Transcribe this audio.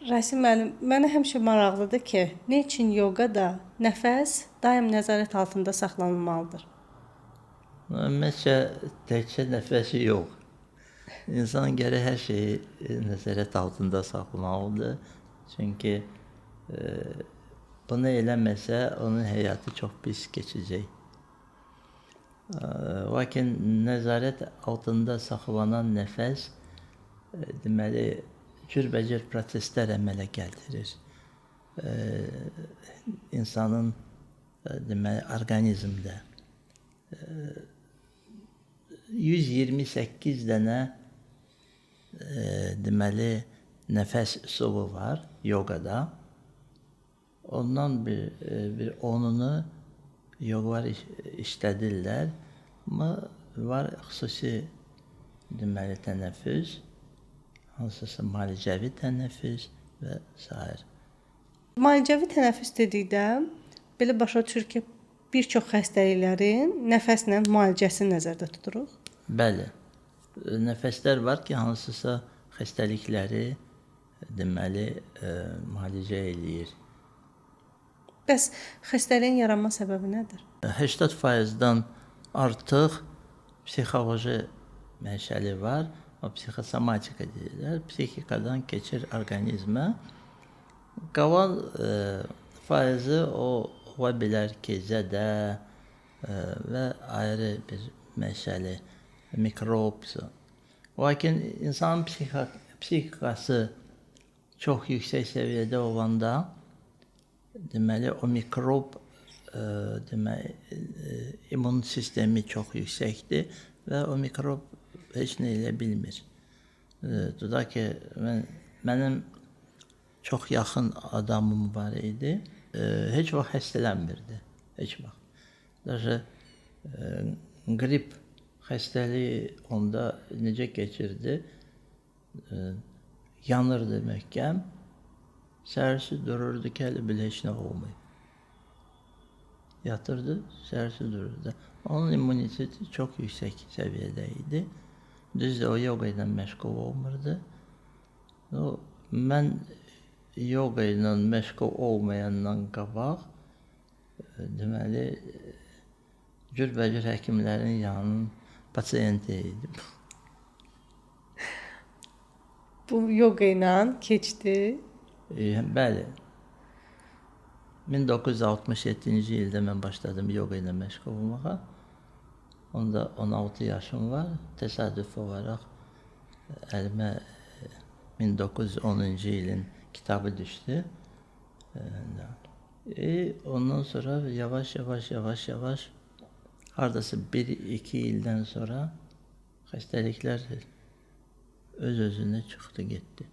Rəsim müəllim, mənə həmişə maraqlıdır ki, nə üçün yoqada nəfəs daim nəzarət altında saxlanılmalıdır? Ümumiyyətcə təkcə nəfəsi yox. İnsan gərək hər şeyi nəzarət altında saxlamalıdır. Çünki bunu eləməsə, onun həyatı çox pis keçəcək. Lakin nəzarət altında saxlanan nəfəs deməli cürbəcür proseslər əmələ gəldirir. İnsanın deməli orqanizmdə 128 dənə deməli nəfəs üsulu var yoqada. Ondan bir 10'unu yoqlar işlədirlər. Amma var xüsusi deməli tənəffüs, hansısa müalicəvi tənəffüs və s. Müalicəvi tənəffüs dedikdə belə başa düşür ki, bir çox xəstəliklərin nəfəslə müalicəsini nəzərdə tuturuq. Bəli. Nəfəslər var ki, hansısa xəstəlikləri deməli müalicə eləyir. Bəs xəstəliyin yaranma səbəbi nədir? 80%-dan artıq psixoloji mənşəli var. O psixosomatika deyirlər. Psixikadan keçir orqanizmə. Qalan faizi o ola bilər ki, zədə və ayrı bir mənşəli mikrobsa. Lakin insanın psixikası çox yüksək səviyyədə olanda deməli o mikrob immun sistemi çox yüksəkdir və o mikrob heç nə elə bilmir. Tutaq ki, mənim çox yaxın adamım var idi. Heç vaxt xəstələnmirdi. Heç vaxt. Даже qrip xəstəliyi onda necə keçirdi? Yanırdı möhkəm. Səhərsi dururdu ki, elə bil heç nə olmayıb. Yatırdı, səhərsi dururdu. Onun immuniteti çox yüksək səviyyədə idi. Düzdür, o yoga ilə məşğul olmurdu. Mən yoga ilə məşğul olmayandan qabaq deməli cürbəcür həkimlərin yanının pasiyenti idim. Bu yoga ilə keçdi. Bəli. 1967-ci ildə mən başladım yoga ilə məşğul olmağa. Onda 16 yaşım var. Təsadüf olaraq əlimə 1910-cu ilin kitabı düşdü. Ondan sonra yavaş hardasa 1-2 ildən sonra xəstəliklər öz-özünə çıxdı, getdi.